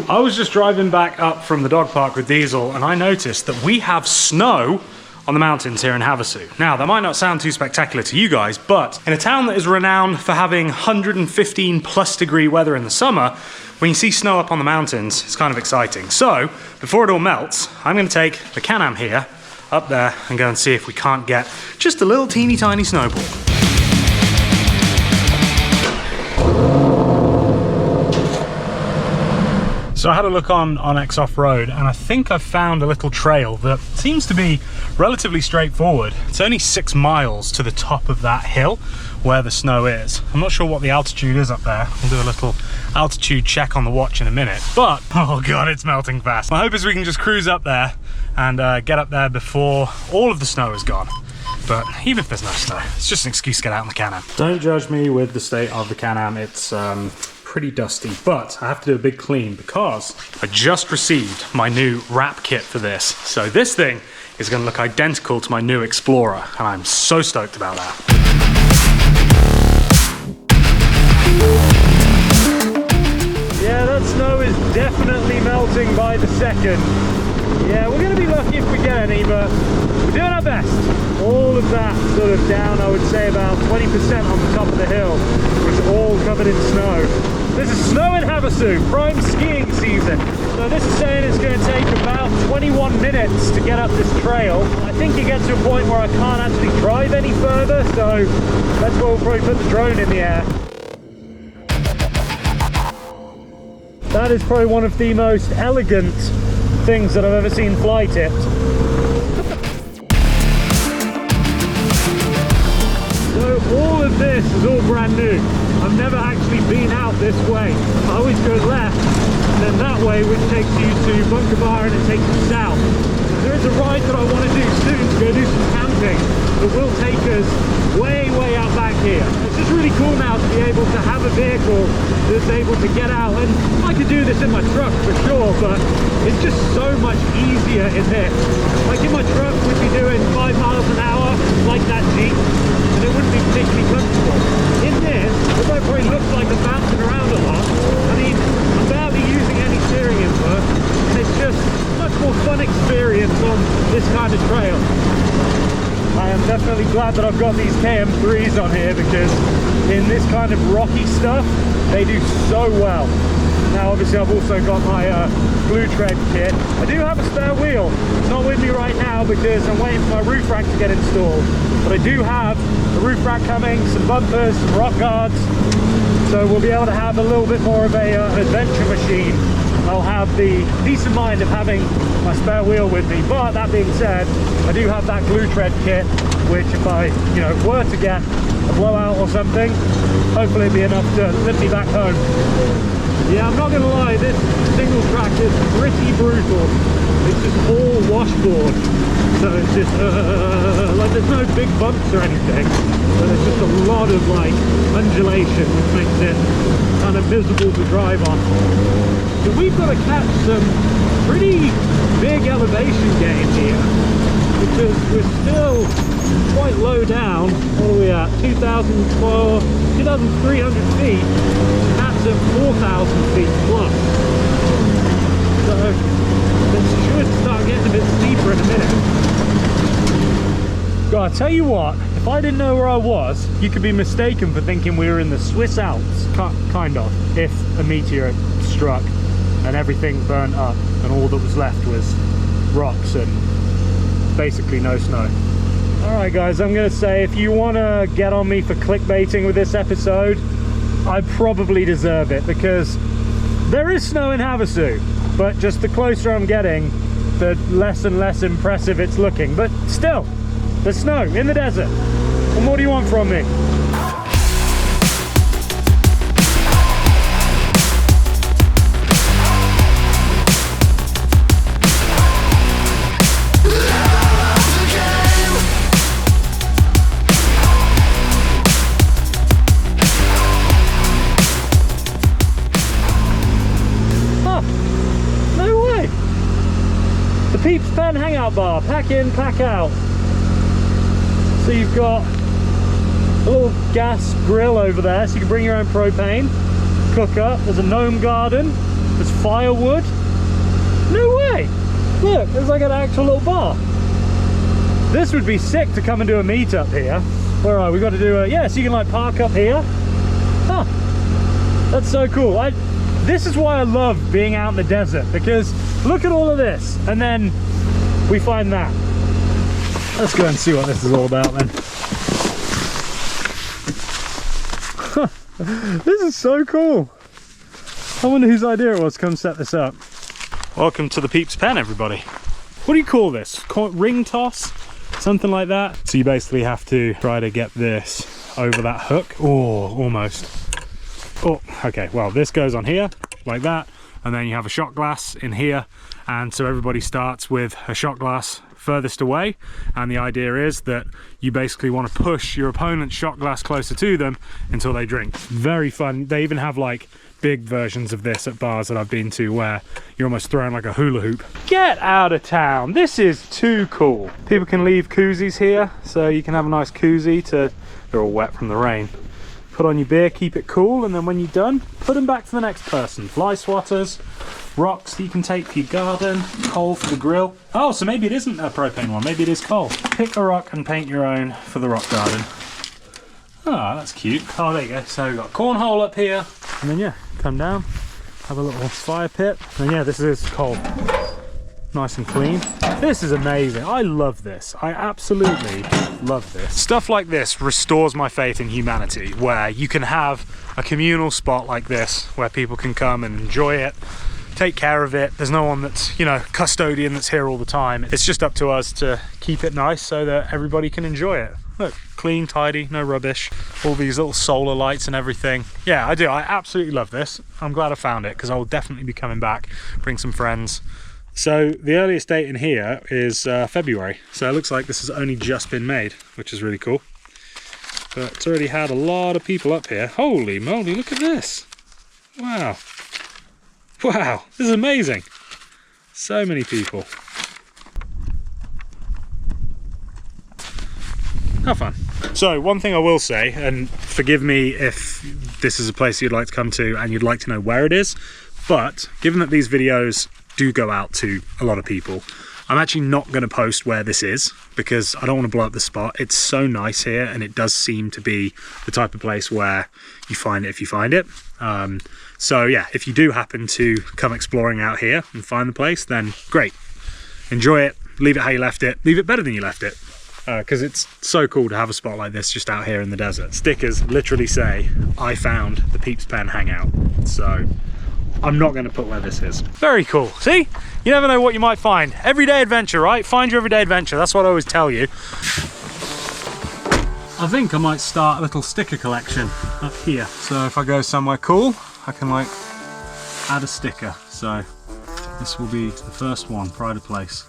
I was just driving back up from the dog park with Diesel and I noticed that we have snow on the mountains here in Havasu. Now, that might not sound too spectacular to you guys, but in a town that is renowned for having 115 plus degree weather in the summer, when you see snow up on the mountains, it's kind of exciting. So, before it all melts, I'm gonna take the Can-Am here, up there, and go and see if we can't get just a little teeny tiny snowball. So I had a look on X Off-Road and I think I've found a little trail that seems to be relatively straightforward. It's only 6 miles to the top of that hill where the snow is. I'm not sure what the altitude is up there. We'll do a little altitude check on the watch in a minute, but oh god, it's melting fast. My hope is we can just cruise up there and get up there before all of the snow is gone. But even if there's no snow, it's just an excuse to get out in the Can-Am. Don't judge me with the state of the Can-Am. It's pretty dusty, but I have to do a big clean because I just received my new wrap kit for this. So this thing is going to look identical to my new Explorer, and I'm so stoked about that. Yeah, that snow is definitely melting by the second. Yeah, we're going to be lucky if we get any, but we're doing our best. All of that sort of down, I would say about 20% on the top of the hill was all covered in snow. This is Snowed In Havasu, prime skiing season. So this is saying it's going to take about 21 minutes to get up this trail. I think it gets to a point where I can't actually drive any further, so that's where we'll probably put the drone in the air. That is probably one of the most elegant things that I've ever seen fly tipped. So all of this is all brand new. I've never actually been out this way. I always go left and then that way, which takes you to Bunker Bar and it takes you south. There is a ride that I want to do soon to go do some camping that will take us way out back here. It's just really cool now to be able to have a vehicle that's able to get out, and I could do this in my truck for sure, but it's just so much easier in this. Like in my truck we'd be doing 5 miles an hour like that Jeep and it wouldn't be particularly comfortable. In this, although it probably looks like I'm bouncing around a lot, I mean, I'm barely using any steering input and it's just much more fun experience on this kind of trail. I am definitely glad that I've got these KM3s on here because in this kind of rocky stuff, they do so well. Now obviously I've also got my Blvd kit. I do have a spare wheel. It's not with me right now because I'm waiting for my roof rack to get installed. But I do have a roof rack coming, some bumpers, some rock guards. So we'll be able to have a little bit more of an adventure machine. I'll have the peace of mind of having my spare wheel with me. But that being said, I do have that Blvd kit, which if I, were to get a blowout or something, hopefully it'd be enough to lift me back home. Yeah, I'm not gonna lie, this single track is pretty brutal. It's just all washboard. So it's just, like there's no big bumps or anything, but it's just a lot of like undulation, which makes it kind of miserable to drive on. So we've got to catch some pretty big elevation gain here, because we're still quite low down. What are we at? 2,300 feet, and that's at 4,000 feet plus. So this should start getting a bit steeper in a minute. God, I tell you what, if I didn't know where I was, you could be mistaken for thinking we were in the Swiss Alps, kind of, if a meteor struck and everything burnt up and all that was left was rocks and basically no snow. Alright guys, I'm going to say if you want to get on me for clickbaiting with this episode, I probably deserve it, because there is snow in Havasu, but just the closer I'm getting, the less and less impressive it's looking. But still, there's snow in the desert. What more do you want from me? Peeps Pen Hangout bar, pack in, pack out. So you've got a little gas grill over there, so you can bring your own propane, cook up. There's a gnome garden, There's firewood. No way! Look, there's like an actual little bar. This would be sick to come and do a meetup here. Where are we? Got to do a, yeah, so you can like park up here. Huh. That's so cool. This is why I love being out in the desert, because look at all of this, and then we find that. Let's go and see what this is all about then. This is so cool. I wonder whose idea it was to come set this up. Welcome to the Peeps Pen, everybody. What do you call this? Ring toss? Something like that? So you basically have to try to get this over that hook. Oh, almost. Oh, okay, well, this goes on here, like that, and then you have a shot glass in here, and so everybody starts with a shot glass furthest away, and the idea is that you basically want to push your opponent's shot glass closer to them until they drink. Very fun. They even have like big versions of this at bars that I've been to where you're almost throwing like a hula hoop. Get out of town. This is too cool. People can leave koozies here, so you can have a nice koozie to, they're all wet from the rain. Put on your beer, keep it cool, and then when you're done, put them back to the next person. Fly swatters, rocks that you can take for your garden, coal for the grill. Oh, so maybe it isn't a propane one, maybe it is coal. Pick a rock and paint your own for the rock garden. Oh, that's cute. Oh, there you go. So we've got a cornhole up here, and then yeah, come down, have a little fire pit, and yeah, this is coal. Nice and clean. This is amazing. I love this. I absolutely love this. Stuff like this restores my faith in humanity, where you can have a communal spot like this where people can come and enjoy it, take care of it. There's no one that's, you know, custodian that's here all the time. It's just up to us to keep it nice so that everybody can enjoy it. Look, clean, tidy, no rubbish. All these little solar lights and everything. Yeah, I do. I absolutely love this. I'm glad I found it because I will definitely be coming back, bring some friends. So the earliest date in here is February. So it looks like this has only just been made, which is really cool. But it's already had a lot of people up here. Holy moly, look at this. Wow. Wow, this is amazing. So many people. How fun. So one thing I will say, and forgive me if this is a place you'd like to come to and you'd like to know where it is, but given that these videos do go out to a lot of people, I'm actually not going to post where this is because I don't want to blow up the spot. It's so nice here, and it does seem to be the type of place where you find it if you find it. So yeah, if you do happen to come exploring out here and find the place, then great. Enjoy it, leave it how you left it, leave it better than you left it. Because it's so cool to have a spot like this just out here in the desert. Stickers literally say, I found the Peeps Pen Hangout. So I'm not going to put where this is. Very cool. See? You never know what you might find. Everyday adventure, right? Find your everyday adventure. That's what I always tell you. I think I might start a little sticker collection up here. So if I go somewhere cool, I can like add a sticker. So this will be the first one, pride of place.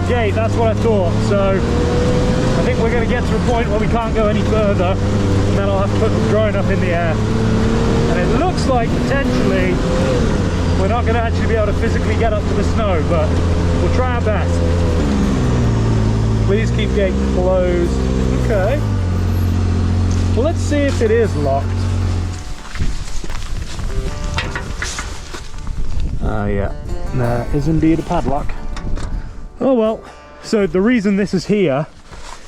Gate, that's what I thought. So I think we're going to get to a point where we can't go any further, and then I'll have to put the drone up in the air. And it looks like potentially we're not going to actually be able to physically get up to the snow, but we'll try our best. Please keep gate closed. Okay. Well, let's see if it is locked. Yeah, there is indeed a padlock. Oh well, so the reason this is here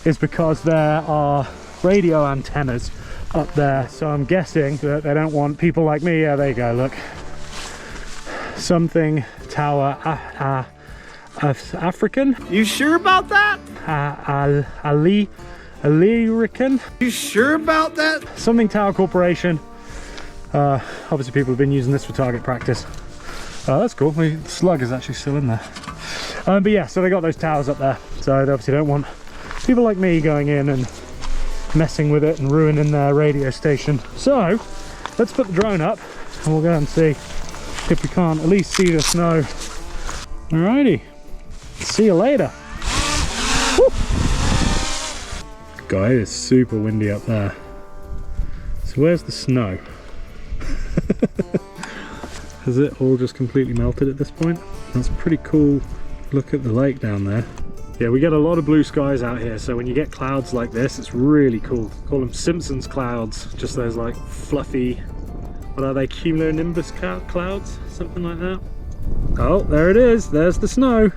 is because there are radio antennas up there, so I'm guessing that they don't want people like me. Yeah, there you go, look. Something tower African. You sure about that? Alirican. You sure about that? Something Tower Corporation. Obviously people have been using this for target practice. That's cool, the slug is actually still in there. But yeah, so they got those towers up there, so they obviously don't want people like me going in and messing with it and ruining their radio station. So let's put the drone up and we'll go and see if we can't at least see the snow. Alrighty, see you later. Woo! God, it is super windy up there. So where's the snow? Has it all just completely melted at this point? That's pretty cool. Look at the lake down there. Yeah, we get a lot of blue skies out here, so when you get clouds like this, it's really cool. Call them Simpsons clouds, just those like fluffy, what are they, cumulonimbus clouds? Something like that. Oh, there it is, there's the snow.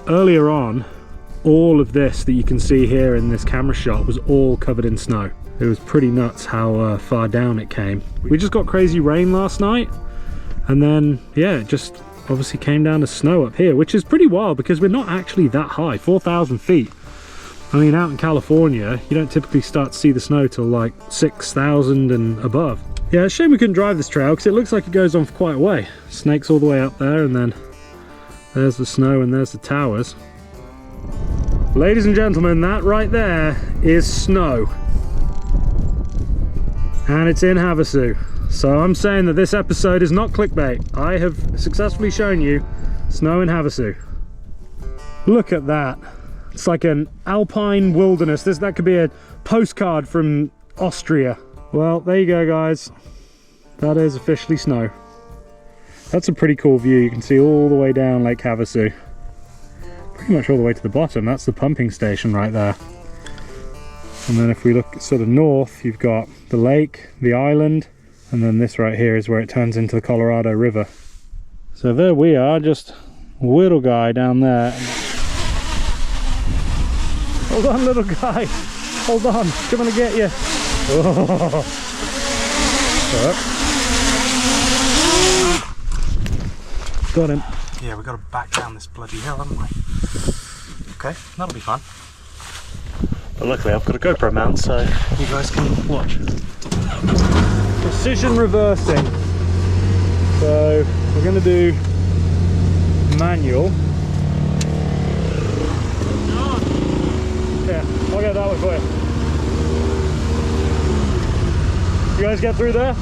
Earlier on, all of this that you can see here in this camera shot was all covered in snow. It was pretty nuts how far down it came. We just got crazy rain last night, and then, yeah, it just obviously came down to snow up here, which is pretty wild because we're not actually that high, 4,000 feet. I mean, out in California, you don't typically start to see the snow till like 6,000 and above. Yeah, it's a shame we couldn't drive this trail because it looks like it goes on for quite a way. Snakes all the way up there, and then there's the snow and there's the towers. Ladies and gentlemen, that right there is snow. And it's in Havasu. So I'm saying that this episode is not clickbait. I have successfully shown you snow in Havasu. Look at that. It's like an alpine wilderness. That could be a postcard from Austria. Well, there you go, guys. That is officially snow. That's a pretty cool view. You can see all the way down Lake Havasu. Pretty much all the way to the bottom. That's the pumping station right there. And then if we look sort of north, you've got the lake, the island, and then this right here is where it turns into the Colorado River. So there we are, just a little guy down there. Hold on, little guy. Hold on, come on to get you. Oh. Got him. Yeah, we've got to back down this bloody hill, haven't we? Okay, that'll be fun. But luckily I've got a GoPro mount, so you guys can watch. Precision reversing. So we're going to do manual. Yeah, I'll get that one for you. You guys get through there?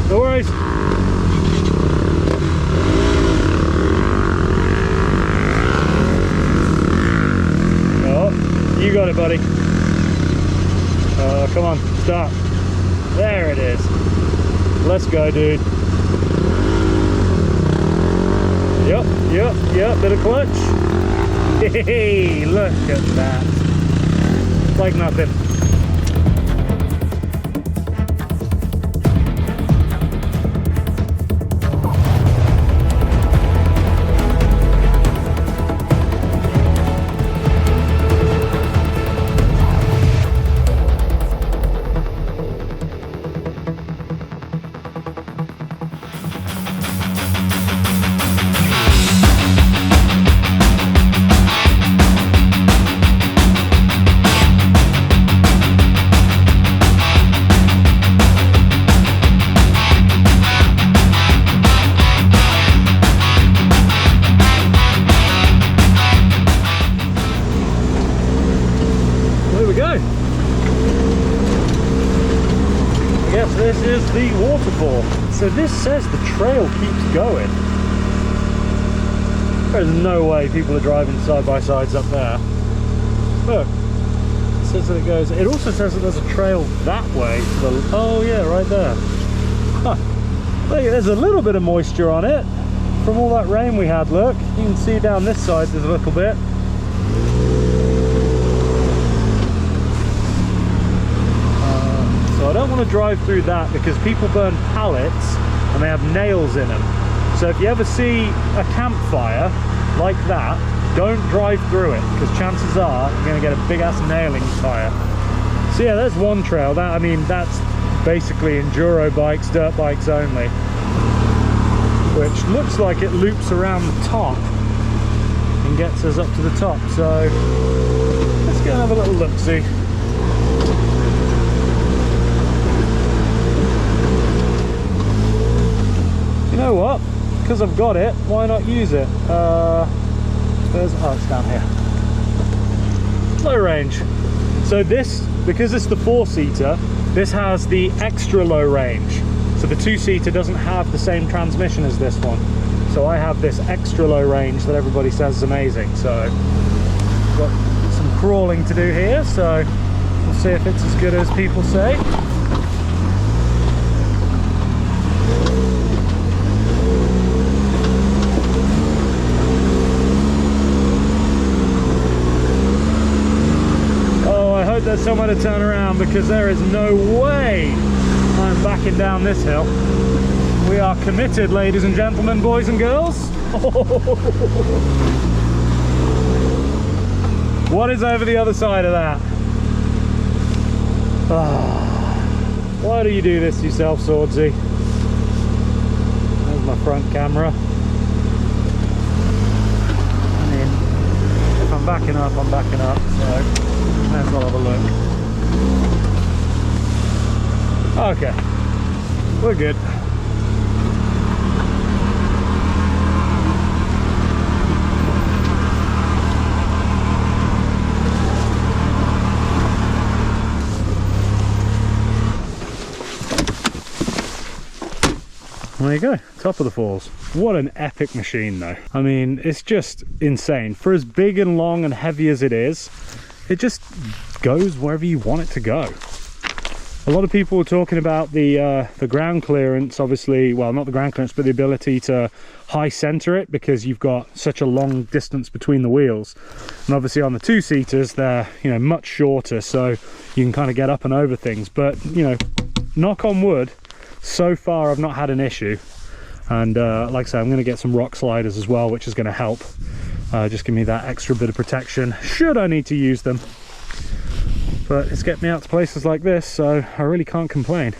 No worries. You got it, buddy. Come on, stop. There it is. Let's go, dude. Yep, bit of clutch. Hey, look at that. It's like nothing. This is the waterfall. So this says the trail keeps going. There's no way people are driving side by sides up there. Look, it says that it goes. It also says that there's a trail that way to the, oh yeah, right there. Huh. Look, there's a little bit of moisture on it from all that rain we had. Look, you can see down this side there's a little bit. I don't want to drive through that because people burn pallets and they have nails in them. So if you ever see a campfire like that, don't drive through it because chances are you're going to get a big ass nail in your tire. So yeah, there's one trail. That, I mean, that's basically enduro bikes, dirt bikes only, which looks like it loops around the top and gets us up to the top. So let's go and have a little look-see. You know what? Because I've got it, why not use it? It's down here. Low range. So this, because it's the 4-seater, this has the extra low range. So the 2-seater doesn't have the same transmission as this one. So I have this extra low range that everybody says is amazing. So got some crawling to do here, so we'll see if it's as good as people say. somewhere to turn around because there is no way I'm backing down this hill. We are committed, ladies and gentlemen, boys and girls. What is over the other side of that? Why do you do this to yourself, Swordsy? There's my front camera. I mean, if I'm backing up, I'm backing up, so let's have a look. Okay, we're good. There you go, top of the falls. What an epic machine though. I mean, it's just insane. For as big and long and heavy as it is, it just goes wherever you want it to go. A lot of people were talking about the ground clearance, obviously, well, not the ground clearance, but the ability to high center it because you've got such a long distance between the wheels. And obviously on the two-seaters, they're, you know, much shorter, so you can kind of get up and over things. But, you know, knock on wood, so far I've not had an issue. And like I say, I'm going to get some rock sliders as well, which is going to help just give me that extra bit of protection should I need to use them. But it's getting me out to places like this, so I really can't complain.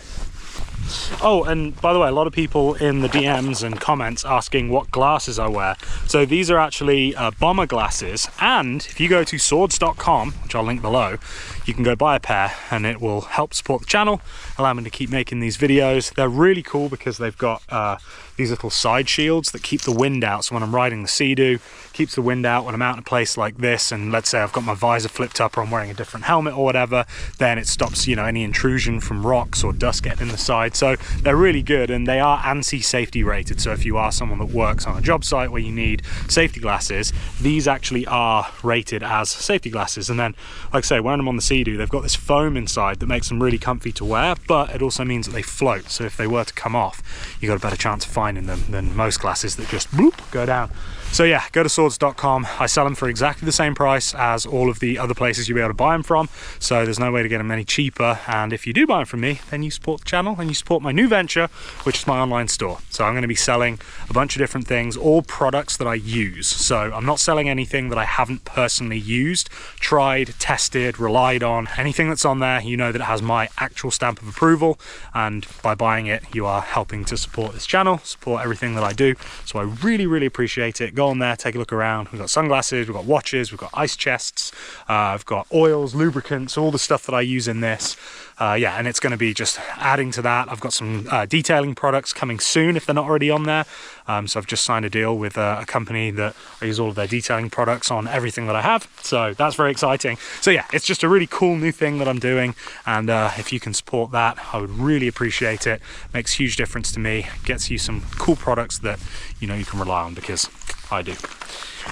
Oh, and by the way, a lot of people in the DMs and comments asking what glasses I wear. So these are actually bomber glasses, and if you go to swords.com, which I'll link below, you can go buy a pair and it will help support the channel, allow me to keep making these videos. They're really cool because they've got these little side shields that keep the wind out. So when I'm riding the Sea-Doo, keeps the wind out. When I'm out in a place like this, and let's say I've got my visor flipped up or I'm wearing a different helmet or whatever, then it stops, you know, any intrusion from rocks or dust getting in the side. So they're really good, and they are ANSI safety rated. So if you are someone that works on a job site where you need safety glasses, these actually are rated as safety glasses. And then, like I say, when I'm on the Sea-Doo, they've got this foam inside that makes them really comfy to wear, but it also means that they float. So if they were to come off, you got a better chance of finding them than most glasses that just bloop, go down. So yeah, go to swords.com. I sell them for exactly the same price as all of the other places you'll be able to buy them from. So there's no way to get them any cheaper. And if you do buy them from me, then you support the channel and you support my new venture, which is my online store. So I'm going to be selling a bunch of different things, all products that I use. So I'm not selling anything that I haven't personally used, tried, tested, relied on. Anything that's on there, you know that it has my actual stamp of approval. And by buying it, you are helping to support this channel, support everything that I do. So I really, really appreciate it. Go on there, take a look around. We've got sunglasses, we've got watches, we've got ice chests, I've got oils, lubricants, all the stuff that I use in this. Yeah, and it's going to be just adding to that. I've got some detailing products coming soon if they're not already on there. So I've just signed a deal with a company that I use all of their detailing products on everything that I have. So that's very exciting. So yeah, it's just a really cool new thing that I'm doing. And if you can support that, I would really appreciate it. Makes a huge difference to me. Gets you some cool products that, you know, you can rely on, because I do.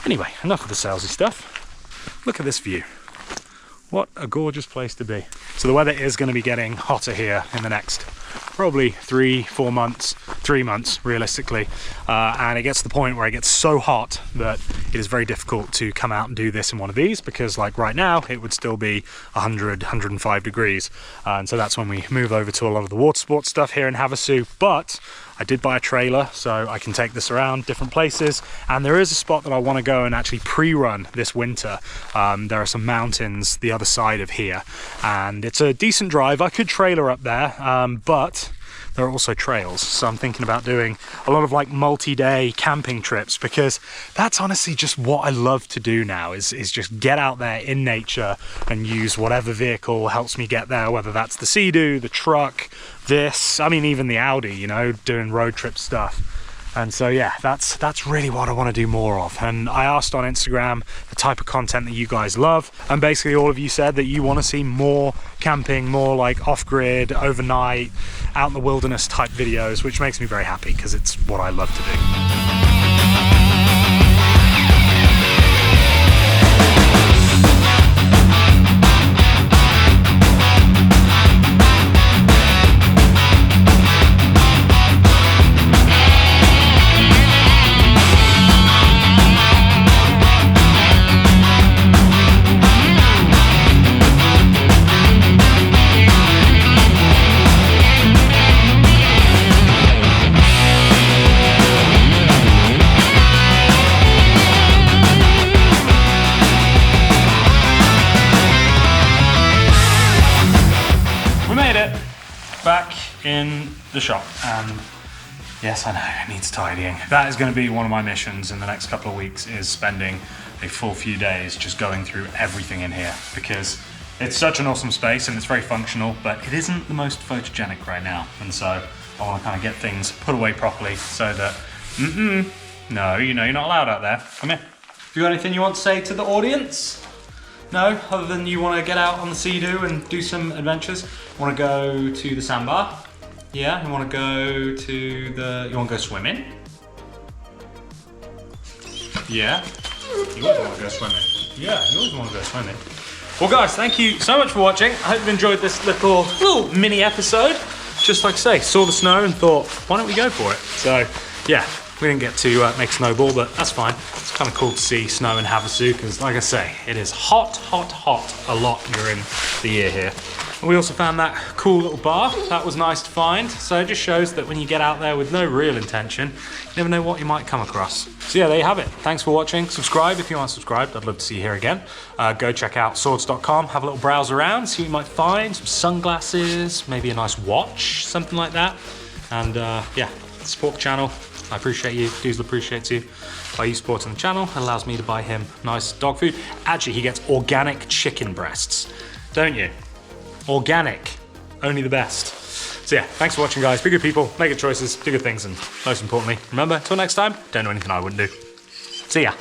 Anyway, enough of the salesy stuff. Look at this view. What a gorgeous place to be. So the weather is going to be getting hotter here in the next probably 3-4 months, 3 months realistically, and it gets to the point where it gets so hot that it is very difficult to come out and do this in one of these, because like right now it would still be 105 degrees, and so that's when we move over to a lot of the water sports stuff here in Havasu. But I did buy a trailer so I can take this around different places, and there is a spot that I want to go and actually pre-run this winter. There are some mountains the other side of here, and it's a decent drive. I could trailer up there, but there are also trails, so I'm thinking about doing a lot of like multi-day camping trips, because that's honestly just what I love to do now, is just get out there in nature and use whatever vehicle helps me get there, whether that's the Sea-Doo, the truck, this, I mean even the Audi, you know, doing road trip stuff. And so yeah, that's really what I want to do more of. And I asked on Instagram the type of content that you guys love, and basically all of you said that you want to see more camping, more like off-grid, overnight, out in the wilderness type videos, which makes me very happy because it's what I love to do. in the shop, and yes, I know, it needs tidying. That is going to be one of my missions in the next couple of weeks, is spending a full few days just going through everything in here, because it's such an awesome space and it's very functional, but it isn't the most photogenic right now. And so I want to kind of get things put away properly so that, no, you know, you're not allowed out there. Come here. Have you got anything you want to say to the audience? No, other than you want to get out on the Sea-Doo and do some adventures? You want to go to the sandbar? Yeah, you want to go to the, you want to go swimming? Yeah, you always want to go swimming. Yeah, you always want to go swimming. Well guys, thank you so much for watching. I hope you enjoyed this little mini episode. Just like I say, saw the snow and thought, why don't we go for it? So yeah, we didn't get to make snowball, but that's fine. It's kind of cool to see snow in Havasu, because like I say, it is hot, hot, hot a lot during the year here. And we also found that cool little bar. That was nice to find. So it just shows that when you get out there with no real intention, you never know what you might come across. So yeah, there you have it. Thanks for watching. Subscribe if you aren't subscribed. I'd love to see you here again. Go check out swords.com, have a little browse around, see what you might find. Some sunglasses, maybe a nice watch, something like that. And yeah, support the channel. I appreciate you. Diesel appreciates you. By you supporting the channel, it allows me to buy him nice dog food. Actually, he gets organic chicken breasts, don't you? Organic, only the best. So yeah, thanks for watching guys. Be good people, make good choices, do good things, and most importantly, remember, until next time, don't do anything I wouldn't do. See ya.